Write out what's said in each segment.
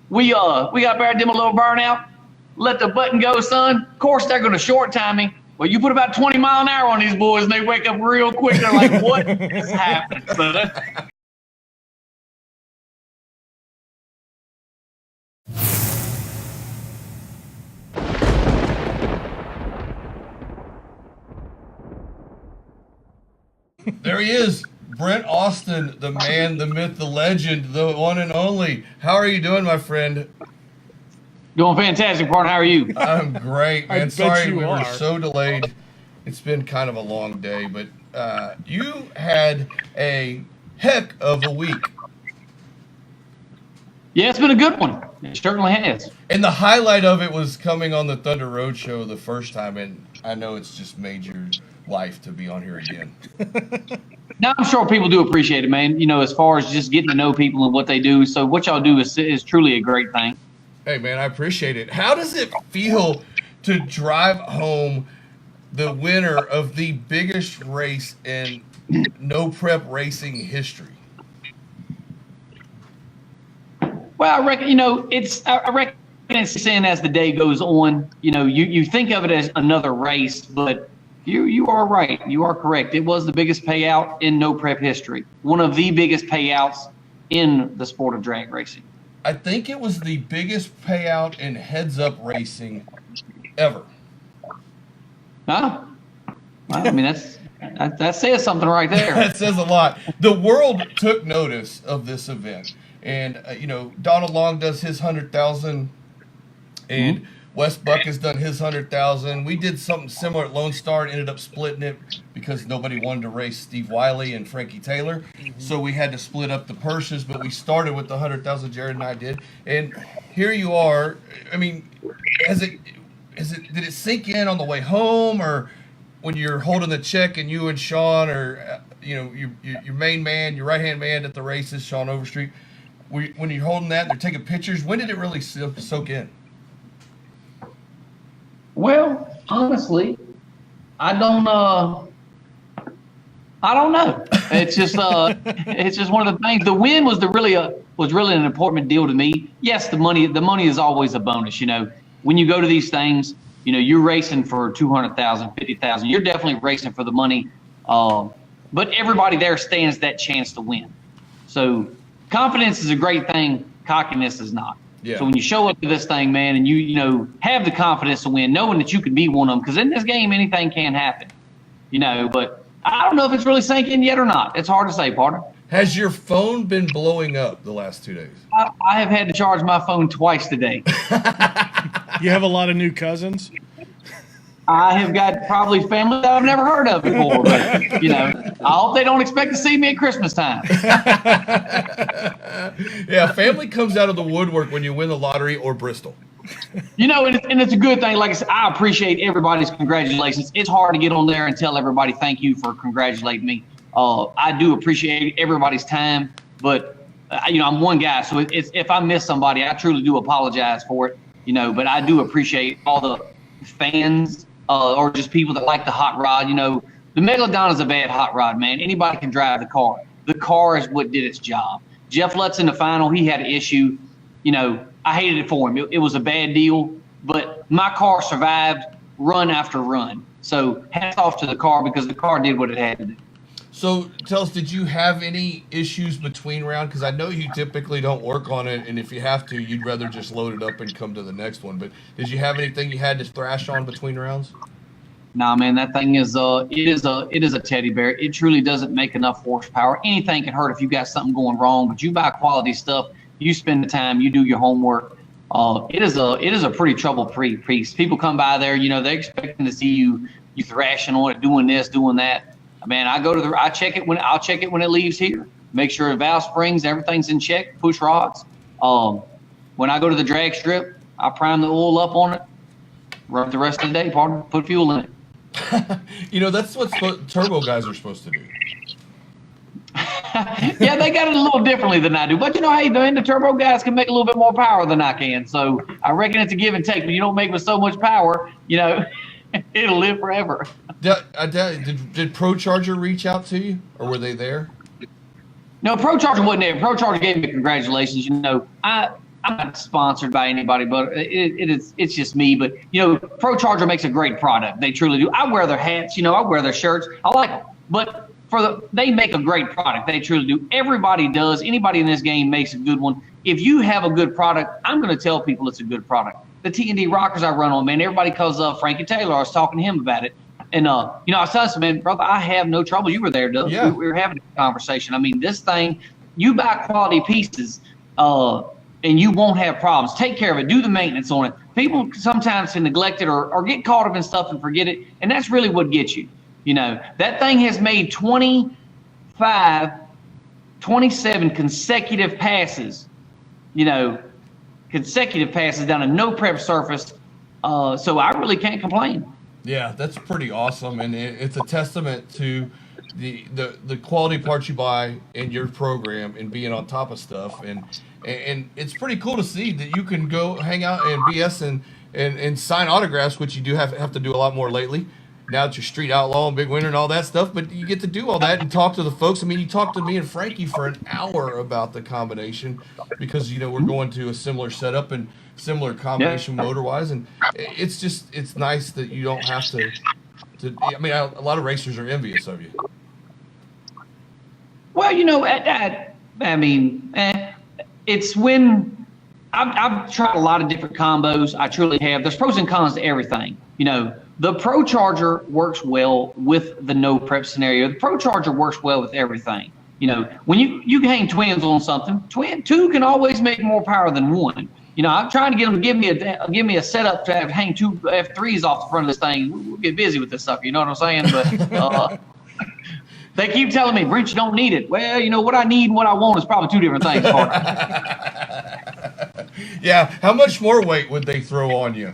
We got Barrett them a little burnout. Let the button go, son. Of course, they're going to short time me. Well, you put about 20 mile an hour on these boys, and they wake up real quick. They're like, what is happening, son? There he is, Brent Austin, the man, the myth, the legend, the one and only. How are you doing, my friend? Doing fantastic, partner. How are you? I'm great, man. bet Sorry you we are. were so delayed. It's been kind of a long day, but you had a heck of a week. Yeah, it's been a good one. It certainly has. And the highlight of it was coming on the Thunder Road Show the first time, and I know it's just made your life to be on here again. Now, I'm sure people do appreciate it, man. You know, as far as just getting to know people and what they do. So what y'all do is truly a great thing. Hey, man, I appreciate it. How does it feel to drive home the winner of the biggest race in no prep racing history? Well, I reckon, you know, I reckon it's saying as the day goes on, you know, you think of it as another race, but you are right. You are correct. It was the biggest payout in no prep history. One of the biggest payouts in the sport of drag racing. I think it was the biggest payout in heads-up racing ever. Huh? Well, I mean, that says something right there. That says a lot. The world took notice of this event. And, you know, Donald Long does his 100,000, and Wes Buck has done his 100,000. We did something similar at Lone Star and ended up splitting it because nobody wanted to race Steve Wiley and Frankie Taylor. So we had to split up the purses, but we started with the 100,000 Jared and I did. And here you are. I mean, did it sink in on the way home, or when you're holding the check and you and Sean, or, you know, your main man, your right-hand man at the races, Sean Overstreet, when you're holding that and they're taking pictures, when did it really soak in? Well, honestly, I don't know. It's just one of the things. The win was really an important deal to me. Yes, the money is always a bonus. You know, when you go to these things, you know, you're racing for 200,000, 50,000. You're definitely racing for the money. But everybody there stands that chance to win. So confidence is a great thing. Cockiness is not. Yeah. So when you show up to this thing, man, and you know, have the confidence to win, knowing that you can be one of them, because in this game, anything can happen, you know, but I don't know if it's really sank in yet or not. It's hard to say, partner. Has your phone been blowing up the last 2 days? I have had to charge my phone twice today. You have a lot of new cousins? I have got probably family that I've never heard of before, but, you know, I hope they don't expect to see me at Christmas time. Yeah, family comes out of the woodwork when you win the lottery or Bristol. You know, and it's a good thing. Like I said, I appreciate everybody's congratulations. It's hard to get on there and tell everybody thank you for congratulating me. I do appreciate everybody's time, but, you know, I'm one guy, so if I miss somebody, I truly do apologize for it, you know, but I do appreciate all the fans or just people that like the hot rod. You know, the Megalodon is a bad hot rod, man. Anybody can drive the car. The car is what did its job. Jeff Lutz in the final, he had an issue. You know, I hated it for him. It was a bad deal, but my car survived run after run. So hats off to the car because the car did what it had to do. So tell us, did you have any issues between round? Because I know you typically don't work on it, and if you have to, you'd rather just load it up and come to the next one. But did you have anything you had to thrash on between rounds? Nah, man, that thing is it is a teddy bear. It truly doesn't make enough horsepower. Anything can hurt if you got something going wrong. But you buy quality stuff, you spend the time, you do your homework. It is a pretty trouble-free piece. People come by there, you know, they're expecting to see you thrashing on it, doing this, doing that. Man, I'll check it when it leaves here. Make sure the valve springs, everything's in check, push rods. When I go to the drag strip, I prime the oil up on it, run the rest of the day, partner, put fuel in it. You know, that's what turbo guys are supposed to do. Yeah, they got it a little differently than I do. But, you know, hey, the turbo guys can make a little bit more power than I can. So I reckon it's a give and take. But you don't make with so much power, you know, it'll live forever. Did Pro Charger reach out to you, or were they there? No, Pro Charger wasn't there. Pro Charger gave me congratulations. You know, I I'm not sponsored by anybody, but it's just me. But Pro Charger makes a great product. They truly do. I wear their hats. I wear their shirts. I like them. But they make a great product. They truly do. Everybody does. Anybody in this game makes a good one. If you have a good product, I'm going to tell people it's a good product. The T&D rockers I run on, man, everybody calls Frankie Taylor. I was talking to him about it. And, I was telling him, man, brother, I have no trouble. You were there, Doug. Yeah. We were having a conversation. I mean, this thing, you buy quality pieces, and you won't have problems. Take care of it. Do the maintenance on it. People sometimes can neglect it or get caught up in stuff and forget it, and that's really what gets you. That thing has made 27 consecutive passes, consecutive passes down a no prep surface. So I really can't complain. Yeah, that's pretty awesome, and it's a testament to the quality parts you buy in your program and being on top of stuff, and it's pretty cool to see that you can go hang out and BS and sign autographs, which you do have to do a lot more lately. Now that you're street outlaw and big winner and all that stuff, but you get to do all that and talk to the folks. I mean, you talked to me and Frankie for an hour about the combination because we're going to a similar setup and similar combination motor-wise, and it's nice that you don't have to. I mean, a lot of racers are envious of you. Well, it's when I've tried a lot of different combos. I truly have. There's pros and cons to everything. The Pro Charger works well with the no prep scenario. The Pro Charger works well with everything. When you hang twins on something, two can always make more power than one. I'm trying to get them to give me a setup to hang two F3s off the front of this thing. We'll get busy with this stuff. You know what I'm saying? But they keep telling me, Brent, you don't need it. Well, what I need and what I want is probably two different things, partner. Yeah. How much more weight would they throw on you?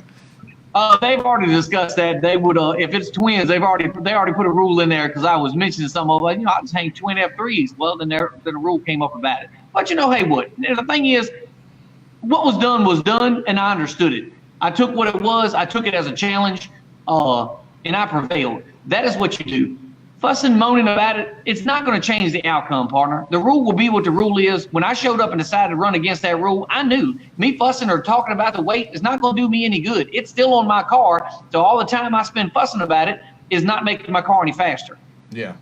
They've already discussed that. They would, if it's twins, they already put a rule in there because I was mentioning some of it. I just hang twin F3s. Well, then the rule came up about it. But hey, what? The thing is, what was done, and I understood it. I took what it was. I took it as a challenge, and I prevailed. That is what you do. Fussing, moaning about it, it's not going to change the outcome, partner. The rule will be what the rule is. When I showed up and decided to run against that rule, I knew me fussing or talking about the weight is not going to do me any good. It's still on my car, so all the time I spend fussing about it is not making my car any faster. Yeah.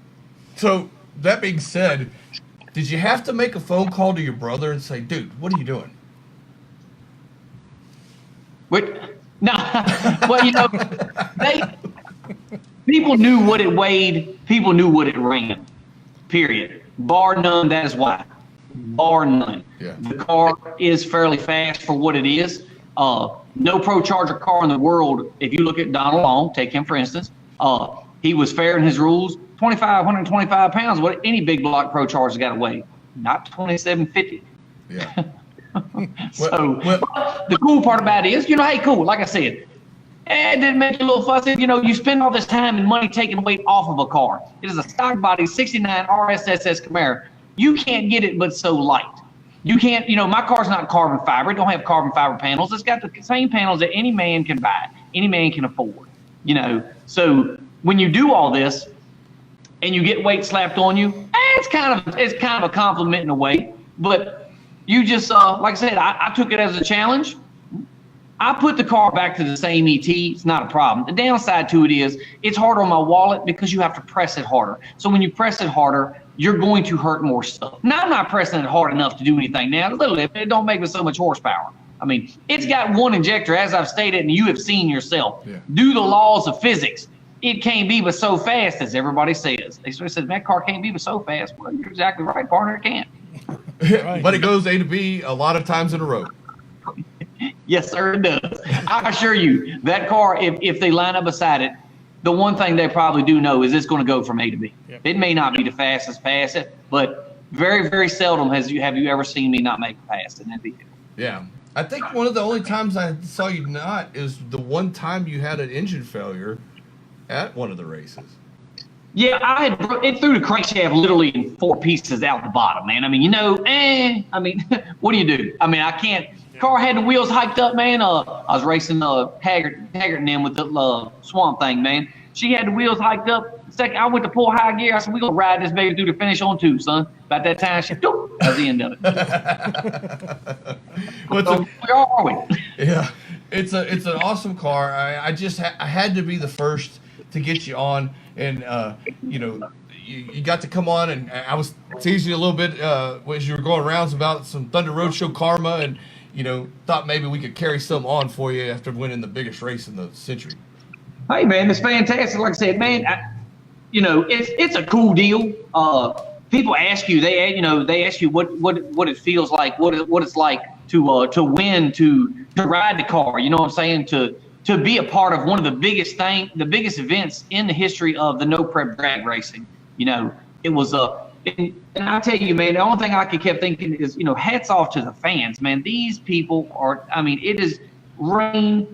So that being said, did you have to make a phone call to your brother and say, dude, what are you doing? No. Well, people knew what it weighed. People knew what it ran. Period. Bar none. That is why. Bar none. Yeah. The car is fairly fast for what it is. No Pro Charger car in the world. If you look at Donald Long, take him for instance. He was fair in his rules. 125 pounds. What any big block Pro Charger's got to weigh? Not 2750. Yeah. The cool part about it is, hey, cool. Like I said, it didn't make you a little fussy. You spend all this time and money taking weight off of a car. It is a stock body 69 RSSS Camaro. You can't get it but so light. You can't, my car's not carbon fiber. It don't have carbon fiber panels. It's got the same panels that any man can buy, any man can afford. So when you do all this and you get weight slapped on you, it's kind of a compliment in a way. But you just, like I said, I took it as a challenge. I put the car back to the same ET. It's not a problem. The downside to it is it's harder on my wallet because you have to press it harder. So when you press it harder, you're going to hurt more stuff. Now, I'm not pressing it hard enough to do anything now. It don't make me so much horsepower. I mean, it's got one injector, as I've stated, and you have seen yourself. Yeah. Due to the laws of physics, it can't be but so fast, as everybody says. They sort of said, that car can't be but so fast. Well, you're exactly right, partner. It can't. Right. But it goes A to B a lot of times in a row. Yes, sir, it does. I assure you, that car, if they line up beside it, the one thing they probably do know is it's going to go from A to B. Yep. It may not be the fastest pass it, but very, very seldom have you ever seen me not make a pass in that vehicle. Yeah. I think one of the only times I saw you not is the one time you had an engine failure at one of the races. Yeah, it threw the crankshaft literally in 4 pieces out the bottom, man. I mean, what do you do? I mean, I can't. Car had the wheels hiked up, man. I was racing Haggart and them with the Swamp Thing, man. She had the wheels hiked up. Second, I went to pull high gear. I said, we're going to ride this baby through the finish on 2, son. About that time, she That's the end of it. Where are we? Yeah, it's an awesome car. I had to be the first to get you on, and you got to come on, and I was teasing you a little bit as you were going rounds about some Thunder Roadshow karma, and thought maybe we could carry some on for you after winning the biggest race in the century. Hey man, it's fantastic. Like I said, man, it's a cool deal. People ask you, they ask you what it feels like, what it's like to win, to ride the car. You know what I'm saying? To be a part of one of the biggest events in the history of the no prep drag racing. It was and I tell you, man, the only thing I kept thinking is, hats off to the fans, man. These people are, it is rain,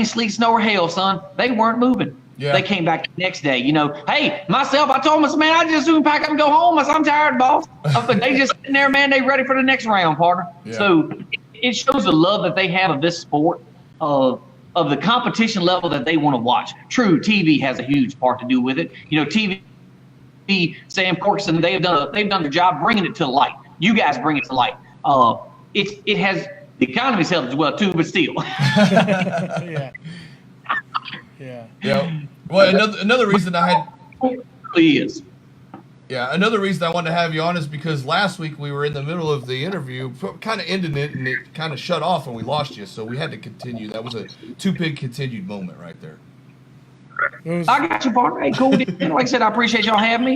sleet, snow, or hail, son. They weren't moving. Yeah. They came back the next day. Hey, myself, I told them, man, I just soon pack up and go home. I said, I'm tired, boss. But they just sitting there, man. They ready for the next round, partner. Yeah. So it shows the love that they have of this sport, of the competition level that they want to watch. True, TV has a huge part to do with it. TV, Sam Corkson, they've done their job bringing it to light. You guys bring it to light. It has the economy's helped as well too, but still. Yeah. Well, another reason I had. Really is. Yeah, another reason I wanted to have you on is because last week we were in the middle of the interview, kind of ending it, and it kind of shut off and we lost you, so we had to continue. That was a too big continued moment right there. I got you, partner. Hey, cool. Like I said, I appreciate y'all having me.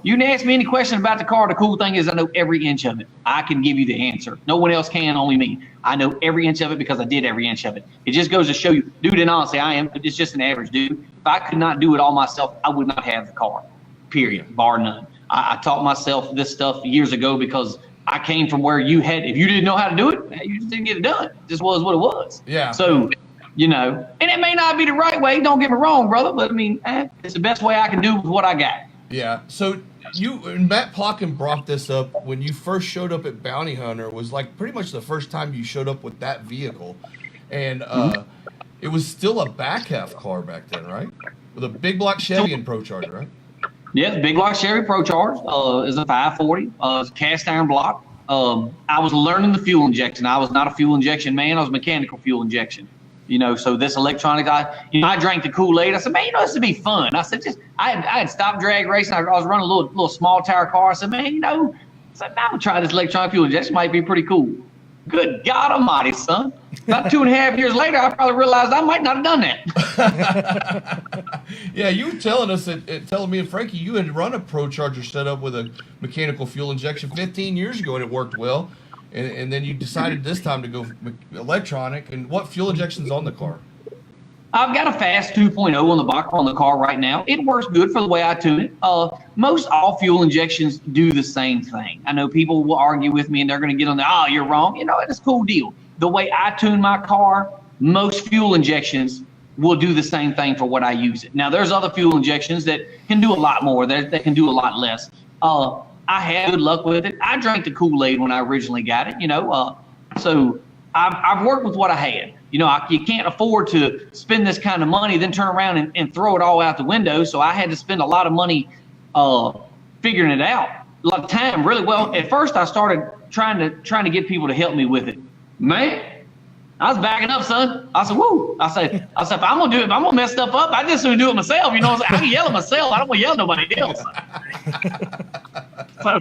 You can ask me any question about the car. The cool thing is I know every inch of it. I can give you the answer. No one else can, only me. I know every inch of it because I did every inch of it. It just goes to show you, dude, and honestly, it's just an average dude. If I could not do it all myself, I would not have the car, period, bar none. I taught myself this stuff years ago because I came from where if you didn't know how to do it, you just didn't get it done. It just was what it was. Yeah. So, and it may not be the right way. Don't get me wrong, brother, but it's the best way I can do with what I got. Yeah. So Matt Plotkin brought this up when you first showed up at Bounty Hunter. Was like pretty much the first time you showed up with that vehicle, and it was still a back half car back then, right? With a big block Chevy and Pro Charger, right? Yes, big block Chevy Pro Charge is a 540. It's a cast iron block. I was learning the fuel injection. I was not a fuel injection man. I was mechanical fuel injection. So this electronic, I drank the Kool-Aid. I said, man, this would be fun. I said, I had stopped drag racing. I was running a little small tower car. I said, man, I'm gonna try this electronic fuel injection. Might be pretty cool. Good God Almighty, son! About 2.5 years later, I probably realized I might not have done that. Yeah, you were telling us telling me and Frankie, you had run a Pro Charger setup with a mechanical fuel injection 15 years ago, and it worked well. And then you decided this time to go electronic. And what fuel injection's on the car? I've got a fast 2.0 on the car right now. It works good for the way I tune it. Most all fuel injections do the same thing. I know people will argue with me and they're going to get on there. Oh, you're wrong. It's a cool deal. The way I tune my car, most fuel injections will do the same thing for what I use it. Now, there's other fuel injections that can do a lot more. That can do a lot less. I had good luck with it. I drank the Kool-Aid when I originally got it, so I've worked with what I had. You can't afford to spend this kind of money, then turn around and throw it all out the window. So I had to spend a lot of money figuring it out, a lot of time, really. Well, at first I started trying to get people to help me with it. Man, I was backing up, son. I said, woo. I said, if I'm gonna do it, if I'm gonna mess stuff up, I just gonna do it myself. I can yell at myself. I don't want to yell at nobody else. So,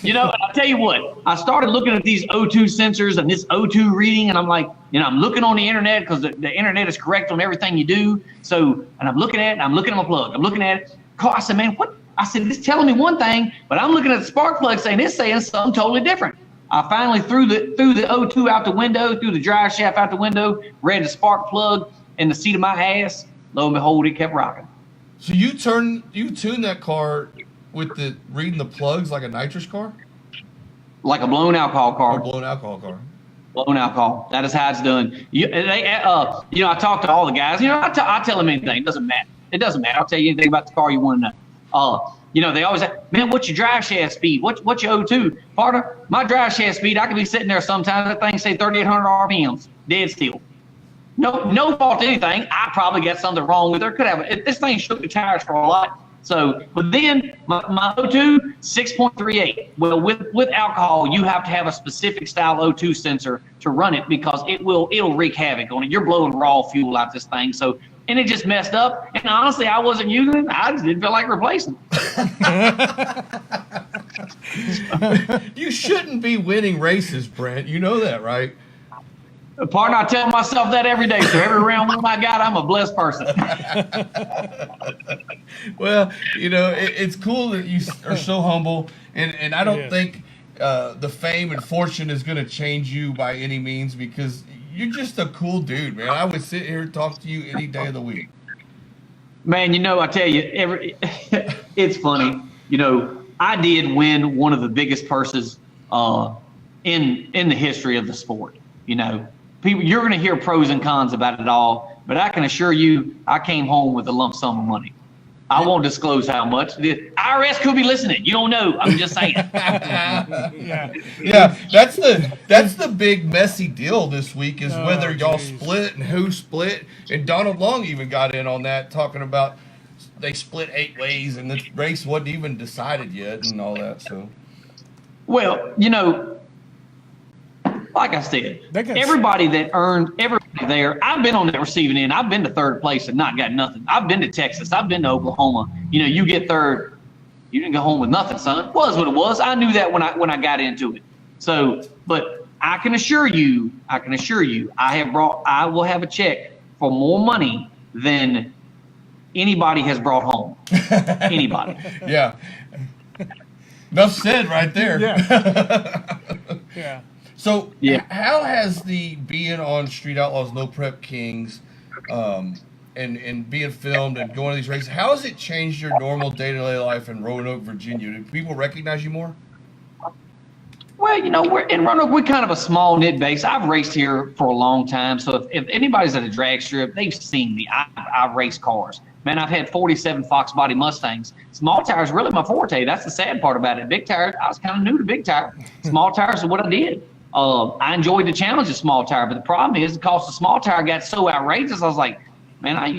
and I'll tell you what, I started looking at these O2 sensors and this O2 reading, and I'm like, I'm looking on the internet because the internet is correct on everything you do. So, and I'm looking at it, and I'm looking at my plug. I'm looking at it. I said, man, what? I said, it's telling me one thing, but I'm looking at the spark plug saying something totally different. I finally threw the O2 out the window, threw the drive shaft out the window, read the spark plug in the seat of my ass. Lo and behold, it kept rocking. So you tuned that car with the reading the plugs like a nitrous car? Like a blown alcohol car. A blown alcohol car. Blown alcohol. That is how it's done. I talk to all the guys. I tell them anything. It doesn't matter. It doesn't matter. I'll tell you anything about the car you want to know. They always say, man, what's your drive shaft speed? What's your O2? Partner, my drive shaft speed, I could be sitting there sometimes, that thing say 3,800 RPMs, dead still. No fault to anything. I probably got something wrong with her. Could have. This thing shook the tires for a lot. So, but then my O2, 6.38. Well, with alcohol, you have to have a specific style O2 sensor to run it because it'll wreak havoc on it. You're blowing raw fuel out this thing. So, and it just messed up. And honestly, I wasn't using it. I just didn't feel like replacing it. You shouldn't be winning races, Brent. You know that, right? Partner, I tell myself that every day. So every round one I got, I'm a blessed person. Well, it's cool that you are so humble, and I don't think the fame and fortune is going to change you by any means because you're just a cool dude, man. I would sit here and talk to you any day of the week. Man, I tell you, it's funny. I did win one of the biggest purses in the history of the sport. People, you're going to hear pros and cons about it all, but I can assure you, I came home with a lump sum of money. I won't disclose how much. The IRS could be listening. You don't know. I'm just saying. Yeah, that's the big messy deal this week is whether y'all split and who split. And Donald Long even got in on that, talking about they split 8 ways and the race wasn't even decided yet and all that. So, well, like I said, everybody there, I've been on that receiving end. I've been to third place and not got nothing. I've been to Texas. I've been to Oklahoma. You get third, you didn't go home with nothing, son. It was what it was. I knew that when I got into it. So, but I can assure you, I will have a check for more money than anybody has brought home. Anybody. Yeah. Enough said right there. Yeah. Yeah. So, how has the being on Street Outlaws, No Prep Kings, and being filmed and going to these races, how has it changed your normal day-to-day life in Roanoke, Virginia? Do people recognize you more? Well, we're in Roanoke. We're kind of a small knit base. I've raced here for a long time, so if anybody's at a drag strip, they've seen me. I race cars. Man, I've had 47 Fox body Mustangs. Small tires really my forte. That's the sad part about it. Big tires, I was kind of new to big tire. Small tires is what I did. I enjoyed the challenge of small tire, but the problem is the cost of small tire got so outrageous. I was like, man,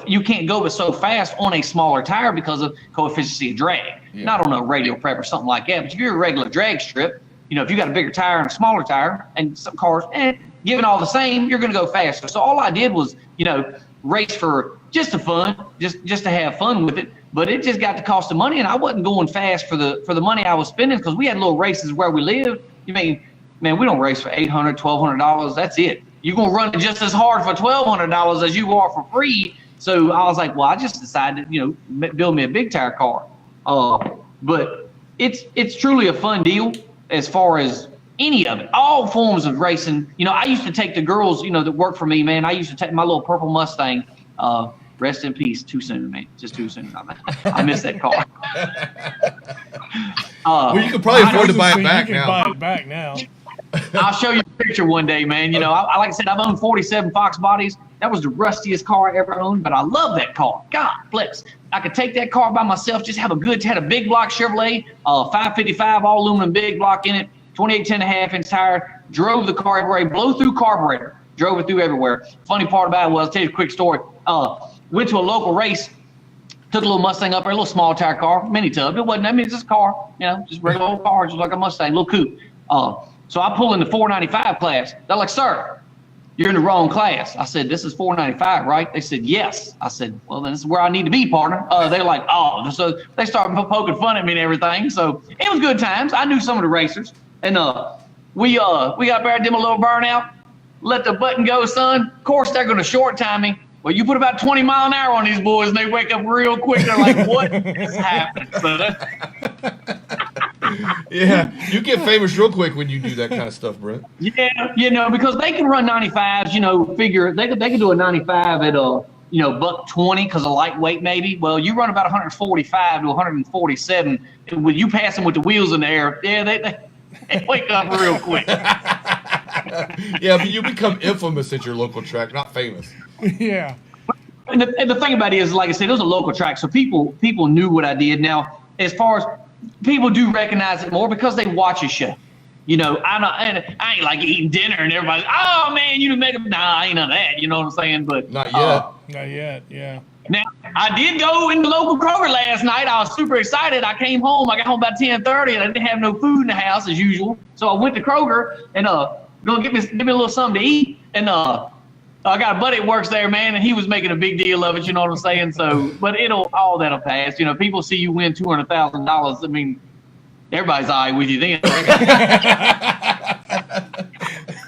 you can't go but so fast on a smaller tire because of coefficient of drag. Yeah. Not on a radio prep or something like that, but if you're a regular drag strip, if you got a bigger tire and a smaller tire, and some cars, given all the same, you're going to go faster. So all I did was, race for just the fun, just to have fun with it. But it just got to cost of money, and I wasn't going fast for the money I was spending because we had little races where we lived. Man, we don't race for $800, $1,200. That's it. You're going to run it just as hard for $1,200 as you are for free. So I was like, well, I just decided, build me a big tire car. But it's truly a fun deal as far as any of it. All forms of racing. I used to take the girls, that work for me, man. I used to take my little purple Mustang. Rest in peace. Too soon, man. Just too soon. I miss that car. Well, you could probably afford to buy it back now. You can buy it back now. I'll show you a picture one day, man. Like I said, I've owned 47 Fox bodies. That was the rustiest car I ever owned, but I love that car. God bless. I could take that car by myself, just had a big block Chevrolet, 555 all aluminum big block in it, 28 10.5 inch tire, drove the car everywhere, blow through carburetor, drove it through everywhere. Funny part about it was, I'll tell you a quick story. Went to a local race, took a little Mustang up there, a little small tire car, mini tub. It wasn't, it's just a car, just regular old car, just like a Mustang, little coupe. So I pull in the 495 class. They're like, sir, you're in the wrong class. I said, this is 495, right? They said, yes. I said, well, then this is where I need to be, partner. They're like, oh. So they started poking fun at me and everything. So it was good times. I knew some of the racers. And we got there, did a little burnout, let the button go, son. Of course, they're going to short time me. Well, you put about 20 mile an hour on these boys, and they wake up real quick. They're like, what is happening, son? Yeah, you get famous real quick when you do that kind of stuff, Brent. Yeah, because they can run 95s, figure they can do a 95 at $120 because of lightweight maybe. Well, you run about 145 to 147 with you passing with the wheels in the air. Yeah, they wake up real quick. Yeah, but you become infamous at your local track, not famous. Yeah. And the thing about it is, like I said, it was a local track, so people knew what I did. Now, as far as people do recognize it more because they watch a show. I ain't like eating dinner and everybody's, oh man, you make them. Nah, I ain't none of that. You know what I'm saying? But not yet. Not yet. Yeah. Now, I did go in the local Kroger last night. I was super excited. I came home. I got home about 10:30, and I didn't have no food in the house as usual. So I went to Kroger and gonna give me a little something to eat. And I got a buddy that works there, man, and he was making a big deal of it. You know what I'm saying? So, but all that'll pass. You know, people see you win $200,000. I mean, everybody's all right with you then.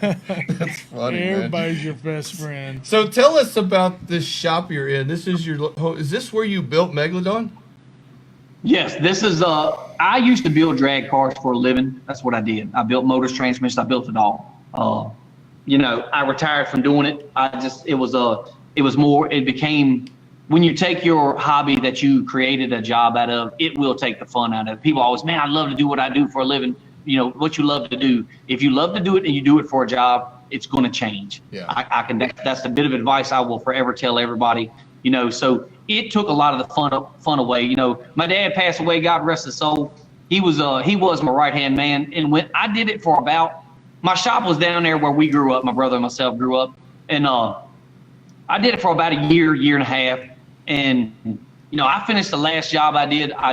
That's funny, Everybody's man. your best friend. So tell us about this shop you're in. Is this where you built Megalodon? Yes, this is I used to build drag cars for a living. That's what I did. I built motors, transmissions, I built it all. You know, I retired from doing it. It became, when you take your hobby that you created a job out of, it will take the fun out of it. People always, man, I love to do what I do for a living. You know, what you love to do. If you love to do it and you do it for a job, it's going to change. Yeah. That's a bit of advice I will forever tell everybody, you know. So it took a lot of the fun away. You know, my dad passed away, God rest his soul. He was my right-hand man. And when I did it for my shop was down there where we grew up, my brother and myself grew up. And I did it for about a year and a half. And, you know, I finished the last job I did. I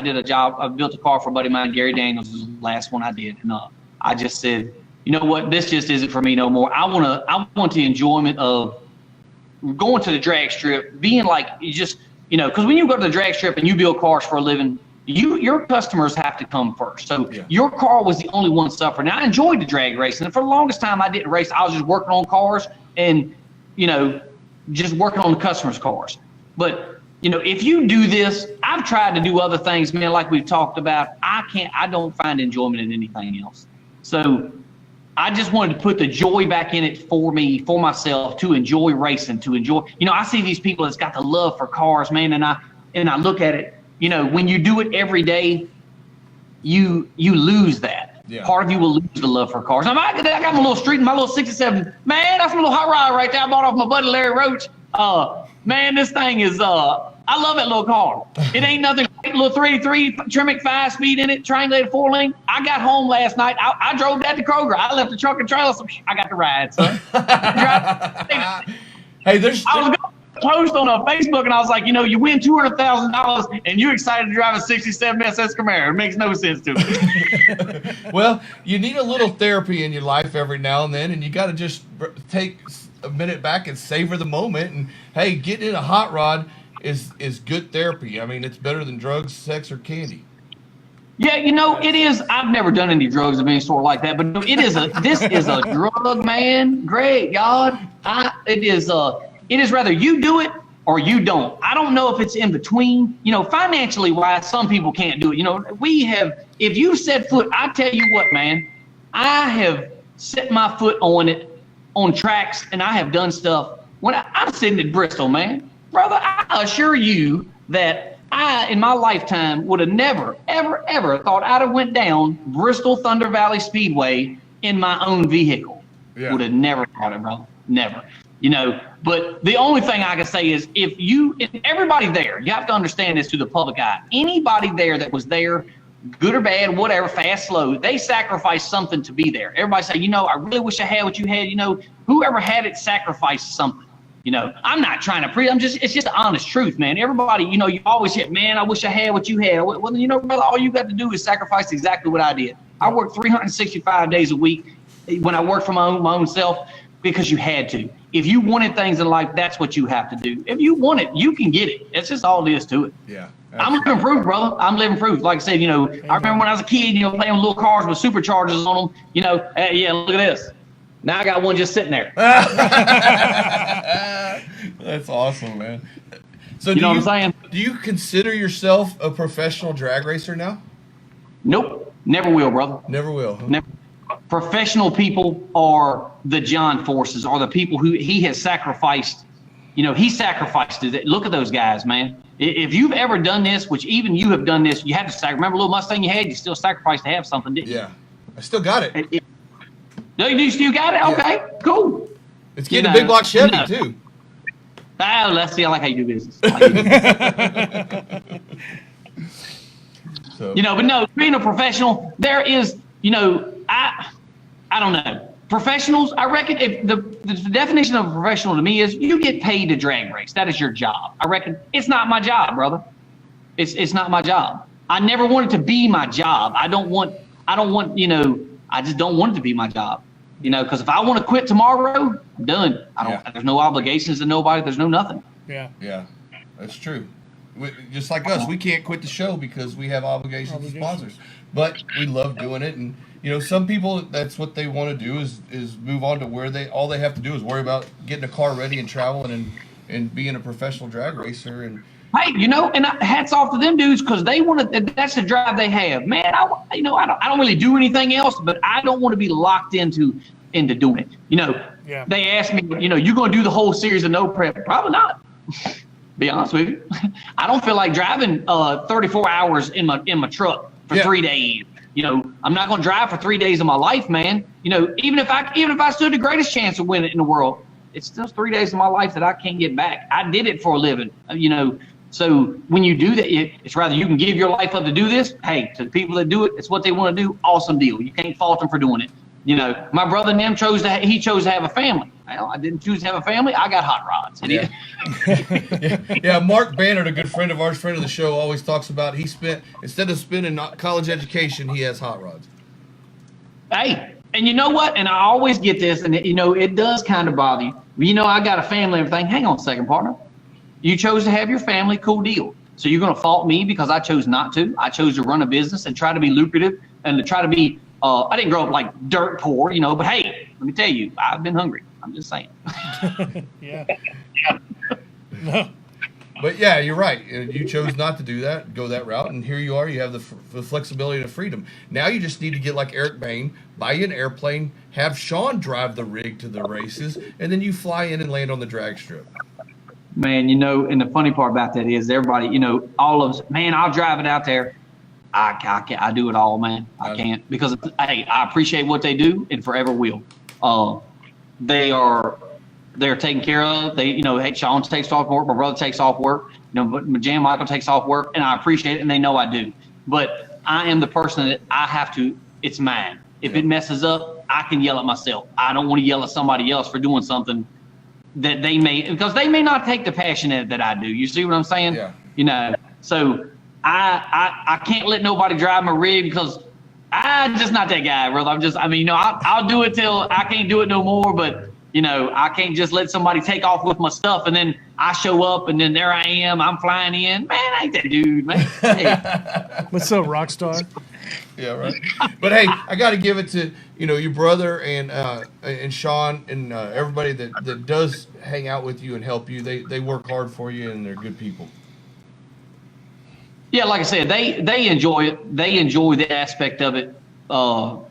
built a car for a buddy of mine, Gary Daniels, was the last one I did. And I just said, you know what, this just isn't for me no more. I want the enjoyment of going to the drag strip, being like, because when you go to the drag strip and you build cars for a living, your customers have to come first. So your car was the only one suffering. Now, I enjoyed the drag racing. And for the longest time I didn't race. I was just working on cars and, you know, just working on the customers' cars. But, you know, if you do this, I've tried to do other things, man, like we've talked about. I don't find enjoyment in anything else. So I just wanted to put the joy back in it for me, for myself, to enjoy racing, to enjoy, you know, I see these people that's got the love for cars, man. And I look at it, you know, when you do it every day, you lose that. Yeah. Part of you will lose the love for cars. Now, I got my little street, my little 67. Man, that's a little hot rod right there. I bought off my buddy Larry Roach. Man, this thing is, I love that little car. It ain't nothing. Little 383 Tremec 5-speed in it, triangulated 4-lane. I got home last night. I drove that to Kroger. I left the truck and trailer. So I got to ride, son. Hey, I was going to post on Facebook, and I was like, you know, you win $200,000, and you're excited to drive a '67 SS Camaro. It makes no sense to me. Well, you need a little therapy in your life every now and then, and you got to just take a minute back and savor the moment. And hey, getting in a hot rod is good therapy. I mean, it's better than drugs, sex, or candy. Yeah, you know, it is. I've never done any drugs of any sort like that, but this is a drug, man. Great God. It is rather you do it or you don't. I don't know if it's in between. You know, financially wise, some people can't do it. You know, if you set foot, I tell you what, man, I have set my foot on tracks, and I have done stuff when I'm sitting at Bristol, man. Brother, I assure you that I, in my lifetime, would have never, ever, ever thought I'd have went down Bristol Thunder Valley Speedway in my own vehicle. Yeah. Would have never thought it, brother. Never. You know, but the only thing I can say is if everybody there, you have to understand this to the public eye. Anybody there that was there, good or bad, whatever, fast, slow, they sacrificed something to be there. Everybody say, you know, I really wish I had what you had. You know, whoever had it sacrificed something. You know, I'm not trying to it's just the honest truth, man. Everybody, you know, you always hear, man, I wish I had what you had. Well, you know, brother, all you got to do is sacrifice exactly what I did. I worked 365 days a week when I worked for my own self because you had to. If you wanted things in life, that's what you have to do. If you want it, you can get it. That's just all there is to it. Yeah. I'm living proof, brother. I'm living proof. Like I said, you know, I remember when I was a kid, you know, playing with little cars with superchargers on them. You know, yeah, look at this. Now I got one just sitting there. That's awesome, man. So you know what I'm saying? Do you consider yourself a professional drag racer now? Nope. Never will, brother. Never will. Huh? Never. Professional people are the John Forces, are the people who he has sacrificed. You know, he sacrificed it. Look at those guys, man. If you've ever done this, which even you have done this, you had to sacrifice. Remember a little Mustang you had? You still sacrificed to have something, didn't you? Yeah. I still got it. No, you still got it? Okay, yeah. Cool. It's getting a big block Chevy, too. Oh, let's see. I like how you do business. So. You know, but no, being a professional, there is, you know, I don't know. Professionals, I reckon if the definition of a professional to me is you get paid to drag race. That is your job. I reckon it's not my job, brother. It's not my job. I never want it to be my job. I don't want, I just don't want it to be my job. Because if I want to quit tomorrow, I'm done. There's no obligations to nobody. There's no nothing. Yeah. Yeah, that's true. Just like us, we can't quit the show because we have obligations to sponsors. But we love doing it, and some people, that's what they want to do is move on to where all they have to do is worry about getting a car ready and traveling and being a professional drag racer. And hey, and hats off to them dudes because they want to. That's the drive they have, man. I don't really do anything else, but I don't want to be locked into doing it. Yeah. They asked me, you going to do the whole series of no prep? Probably not. Be honest with you, I don't feel like driving 34 hours in my truck for 3 days. I'm not going to drive for 3 days of my life, man. Even if I stood the greatest chance of winning in the world, it's still 3 days of my life that I can't get back. I did it for a living, So when you do that, it's rather you can give your life up to do this. Hey, to the people that do it, it's what they want to do. Awesome deal. You can't fault them for doing it. My brother and them chose to have a family. Well, I didn't choose to have a family. I got hot rods. Yeah. Yeah. Mark Bannard, a good friend of ours, friend of the show, always talks about instead of spending college education, he has hot rods. Hey, and you know what? And I always get this, and it does kind of bother you. I got a family and everything. Hang on a second, partner. You chose to have your family, cool deal. So you're going to fault me because I chose not to. I chose to run a business and try to be lucrative and to try to be. I didn't grow up like dirt poor, but hey, let me tell you, I've been hungry. I'm just saying. Yeah. No. But yeah, you're right. You chose not to do that, go that route, and here you are. You have the flexibility and the freedom. Now you just need to get like Eric Bain, buy you an airplane, have Sean drive the rig to the races, and then you fly in and land on the drag strip. Man, and the funny part about that is everybody, all of us, man, I'll drive it out there. I do it all, man. I can't because, hey, I appreciate what they do and forever will. They're taken care of. Hey, Sean takes off work. My brother takes off work. But Jan Michael takes off work, and I appreciate it, and they know I do. But I am the person that I have to. It's mine. If it messes up, I can yell at myself. I don't want to yell at somebody else for doing something that because they may not take the passion in it that I do. You see what I'm saying? Yeah. So I can't let nobody drive my rig because I'm just not that guy, brother. I'll do it till I can't do it no more, but I can't just let somebody take off with my stuff and then I show up and then there I am, I'm flying in. Man, I ain't that dude, man. Hey. What's up, rock star? Yeah, right. But hey, I got to give it to your brother and Sean and everybody that does hang out with you and help you. They work hard for you and they're good people. Yeah, like I said, they enjoy it. They enjoy the aspect of it. Call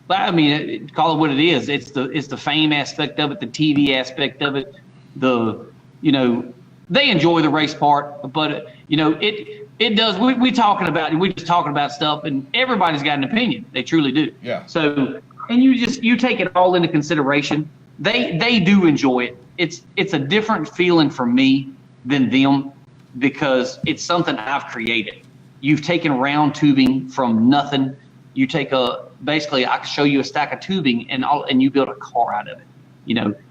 it what it is. It's the fame aspect of it, the TV aspect of it. They enjoy the race part, but it does. We just talking about stuff, and everybody's got an opinion. They truly do. Yeah. So, and you take it all into consideration. They do enjoy it. It's a different feeling for me than them because it's something I've created. You've taken round tubing from nothing. You take basically I can show you a stack of tubing and you build a car out of it.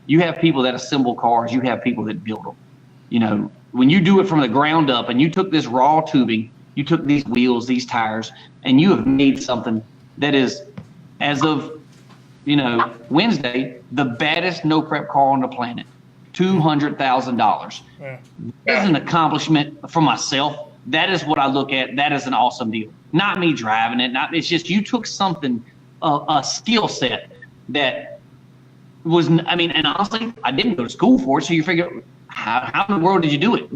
You have people that assemble cars. You have people that build them. When you do it from the ground up and you took this raw tubing, you took these wheels, these tires, and you have made something that is, as of, Wednesday, the baddest no prep car on the planet. $200,000. Yeah. That is an accomplishment for myself. That is what I look at. That is an awesome deal. Not me driving it. It's just you took something, a skill set that was, and honestly, I didn't go to school for it. So you figure, how in the world did you do it?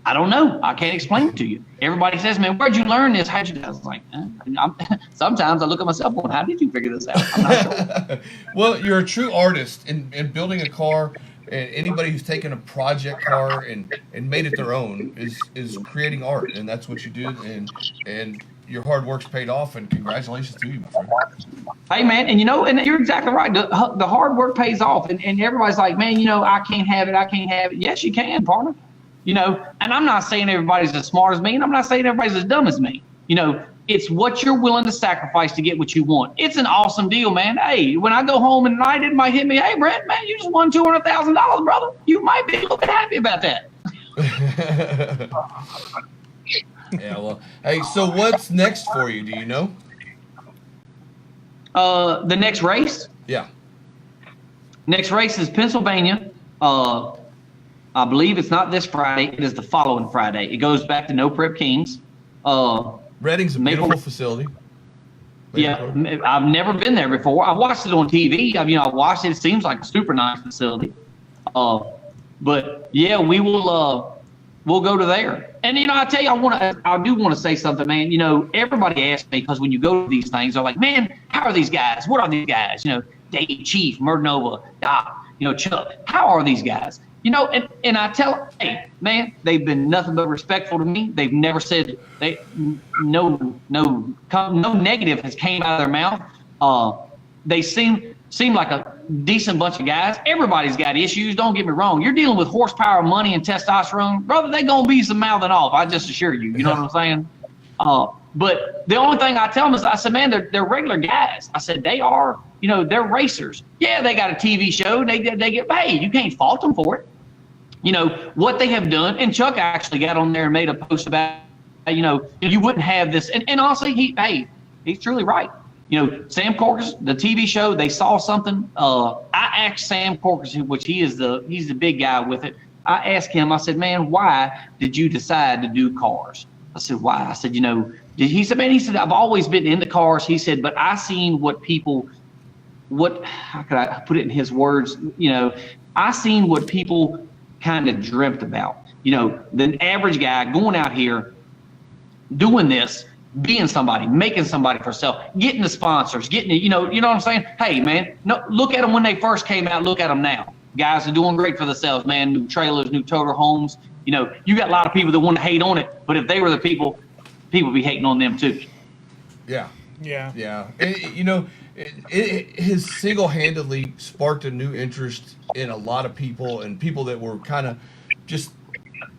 I don't know. I can't explain it to you. Everybody says, man, where'd you learn this? How'd you do it? I was like, sometimes I look at myself going, how did you figure this out? I'm not sure. Well, you're a true artist in building a car. And anybody who's taken a project car and made it their own is creating art, and that's what you do. And your hard work's paid off. And congratulations to you, my friend. Hey, man, and and you're exactly right. The hard work pays off, and everybody's like, man, I can't have it. I can't have it. Yes, you can, partner. And I'm not saying everybody's as smart as me, and I'm not saying everybody's as dumb as me. It's what you're willing to sacrifice to get what you want. It's an awesome deal, man. Hey, when I go home at night, it might hit me. Hey, Brent, man, you just won $200,000, brother. You might be a little bit happy about that. Yeah, well, hey, so what's next for you? Do you know? The next race? Yeah. Next race is Pennsylvania. I believe it's not this Friday. It is the following Friday. It goes back to No Prep Kings. Reading's a beautiful facility. Yeah, I've never been there before. I watched it on TV. I watched it. It seems like a super nice facility. But yeah, we will. We'll go to there. And I tell you, I do want to say something, man. Everybody asks me, because when you go to these things, they're like, man, how are these guys? What are these guys? Dave, Chief, Murdenova, Doc, Chuck. How are these guys? And I tell them, hey, man, they've been nothing but respectful to me. They've never said no negative has came out of their mouth. They seem like a decent bunch of guys. Everybody's got issues. Don't get me wrong. You're dealing with horsepower, money, and testosterone, brother. They're gonna be some mouthing off. I just assure you. You know what I'm saying? But the only thing I tell them is, I said, man, they're regular guys. I said, they are, they're racers. Yeah, they got a TV show. They get paid. You can't fault them for it. What they have done. And Chuck actually got on there and made a post about, you wouldn't have this. And honestly, he's truly right. Sam Corcus, the TV show, they saw something. I asked Sam Corcus, which he's the big guy with it. I asked him, I said, man, why did you decide to do cars? I said, why? I said, he said, man, I've always been into cars. He said, but I seen how could I put it in his words? I seen what people kind of dreamt about. The average guy going out here doing this, being somebody, making somebody for herself, getting the sponsors, getting it, you know what I'm saying? Hey, man, no, look at them when they first came out. Look at them now. Guys are doing great for themselves, man. New trailers, new total homes. You got a lot of people that want to hate on it, but if they were the people be hating on them too. Yeah. Yeah. Yeah. And, it has single-handedly sparked a new interest in a lot of people, and people that were kind of just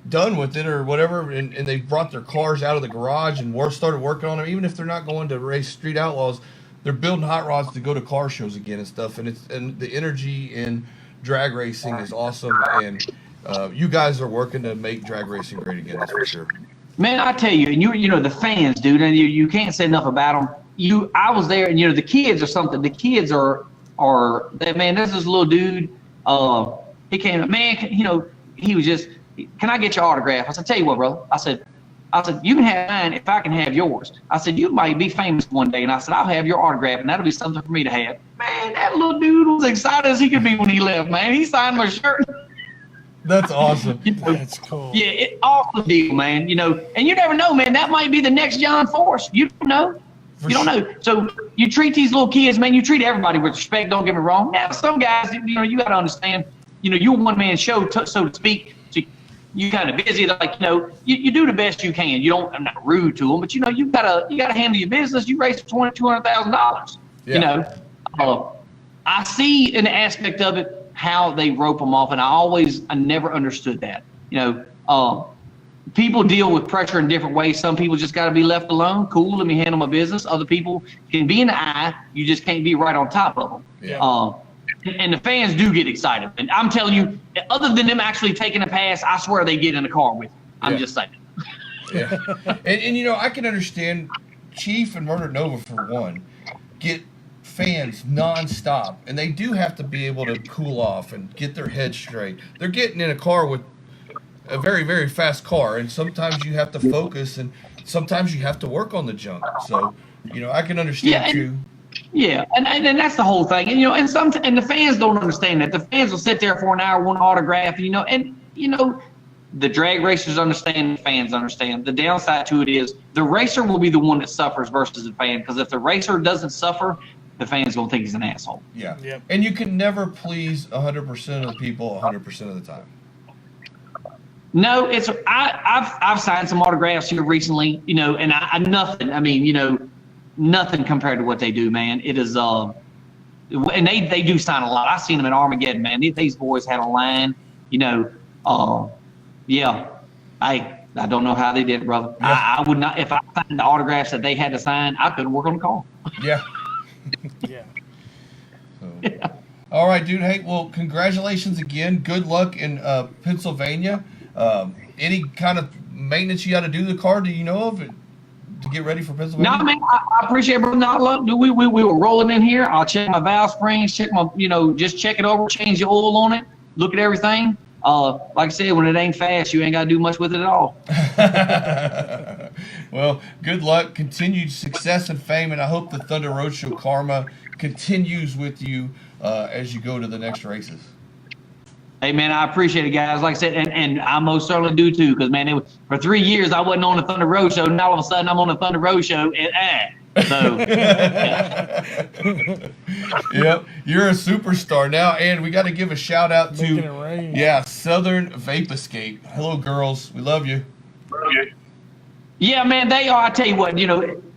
done with it or whatever, and they brought their cars out of the garage and started working on them. Even if they're not going to race Street Outlaws, they're building hot rods to go to car shows again and stuff. And the energy in drag racing is awesome, and you guys are working to make drag racing great again. That's for sure. Man, I tell you, and the fans, dude, and you can't say enough about them. I was there, and the kids are something. The kids are man. There's this little dude. He came up, man. He was just, can I get your autograph? I said, tell you what, brother. I said, you can have mine if I can have yours. I said, you might be famous one day. And I said, I'll have your autograph, and that'll be something for me to have. Man, that little dude was excited as he could be when he left, man. He signed my shirt. That's awesome. That's cool. Yeah, it's awesome deal, man. And you never know, man. That might be the next John Force. You don't know. You don't know. So you treat these little kids, man. You treat everybody with respect. Don't get me wrong. Now, some guys, you got to understand, you're a one-man show, so to speak. So you kind of busy, like, you do the best you can. I'm not rude to them, but you gotta handle your business. You raise $200,000. Yeah. I see an aspect of it how they rope them off, and I never understood that. People deal with pressure in different ways. Some people just got to be left alone. Cool, let me handle my business. Other people can be in the eye. You just can't be right on top of them. Yeah. And the fans do get excited. And I'm telling you, other than them actually taking a pass, I swear they get in the car with you. I'm just saying. Yeah. And I can understand Chief and Murder Nova, for one, get fans nonstop. And they do have to be able to cool off and get their head straight. They're getting in a car with a very, very fast car, and sometimes you have to focus, and sometimes you have to work on the junk. So, I can understand you. Yeah, and that's the whole thing. And the fans don't understand that. The fans will sit there for an hour, want an autograph, the drag racers understand, the fans understand. The downside to it is the racer will be the one that suffers versus the fan, because if the racer doesn't suffer, the fans will think he's an asshole. Yeah. Yep. And you can never please 100% of the people 100% of the time. No, I've signed some autographs here recently, and I nothing. I mean, nothing compared to what they do, man. It is and they do sign a lot. I seen them at Armageddon, man. These boys had a line, yeah. I don't know how they did it, brother. Yeah. I would not, if I signed the autographs that they had to sign, I couldn't work on the car. Yeah. Yeah. So. All right, dude. Hey, well, congratulations again. Good luck in Pennsylvania. Any kind of maintenance you got to do to the car? Do you know of it to get ready for Pennsylvania? No, man, I appreciate it, brother. No, look, we were rolling in here. I'll check my valve springs, check my, just check it over, change the oil on it, look at everything. Like I said, when it ain't fast, you ain't got to do much with it at all. Well, good luck, continued success and fame, and I hope the Thunder Roadshow karma continues with you as you go to the next races. Hey, man, I appreciate it, guys. Like I said, and I most certainly do, too, because, man, for 3 years I wasn't on the Thunder Road Show, and all of a sudden I'm on the Thunder Road Show, and so. Yep, you're a superstar now, and we got to give a shout-out Making it to, rain. Southern Vape Escape. Hello, girls. We love you. Yeah, man, they are. I tell you what,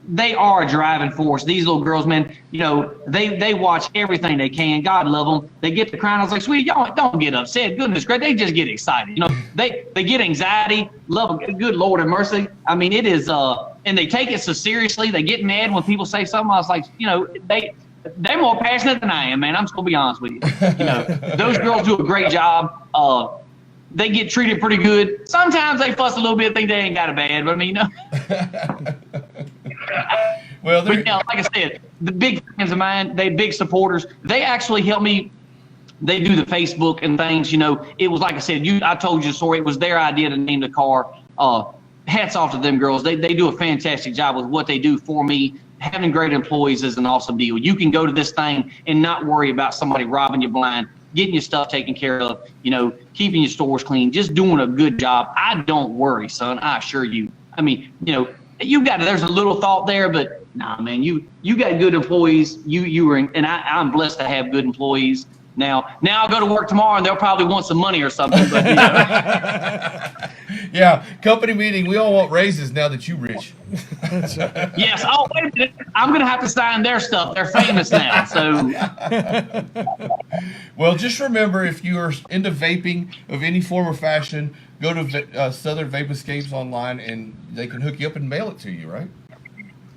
they are a driving force. These little girls, man, they watch everything they can. God love them. They get to crying. I was like, sweetie, y'all don't get upset. Goodness gracious, they just get excited. They get anxiety. Love them. Good Lord have mercy. I mean, it is, and they take it so seriously. They get mad when people say something. I was like, they're more passionate than I am, man. I'm just gonna be honest with you. Those girls do a great job. They get treated pretty good. Sometimes they fuss a little bit, think they ain't got it bad, but I mean, Well, but like I said, the big fans of mine, they big supporters. They actually help me. They do the Facebook and things. It was like I said. I told you the story. It was their idea to name the car. Hats off to them girls. They do a fantastic job with what they do for me. Having great employees is an awesome deal. You can go to this thing and not worry about somebody robbing you blind, getting your stuff taken care of, keeping your stores clean, just doing a good job. I don't worry, son. I assure you. I mean, there's a little thought there, but nah, man, you got good employees. I'm blessed to have good employees. Now I'll go to work tomorrow and they'll probably want some money or something. But, yeah, company meeting. We all want raises now that you rich. Yes. Oh, wait a minute. I'm going to have to sign their stuff. They're famous now. So. Well, just remember, if you are into vaping of any form or fashion, go to Southern Vape Escapes online, and they can hook you up and mail it to you, right?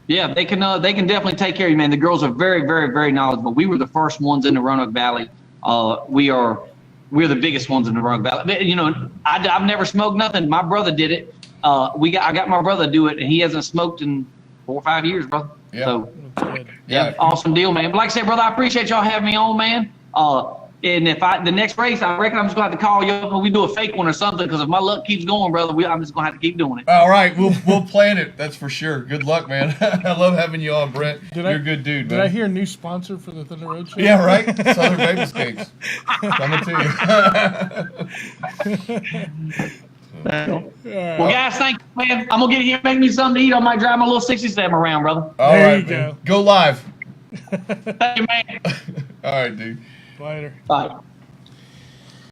Yeah, they can definitely take care of you, man. The girls are very, very, very knowledgeable. We were the first ones in the Roanoke Valley. We're the biggest ones in the Roanoke Valley. I've never smoked nothing. My brother did it. I got my brother to do it, and he hasn't smoked in 4 or 5 years, brother. Yeah. So, Yeah. awesome deal, man. But like I said, brother, I appreciate y'all having me on, man. And if the next race, I reckon I'm just going to have to call you up and we do a fake one or something, because if my luck keeps going, brother, I'm just going to have to keep doing it. All right, we'll plan it. That's for sure. Good luck, man. I love having you on, Brent. You're a good dude, man. Did I hear a new sponsor for the Thunder Road Show? Yeah, right? Southern Vape Escapes. Coming to you. Well, guys, thank you, man. I'm going to get here and make me something to eat. I might drive my little 67 around, brother. All There right, you go. man. Go live. Thank you, man. All right, dude. Later. Bye.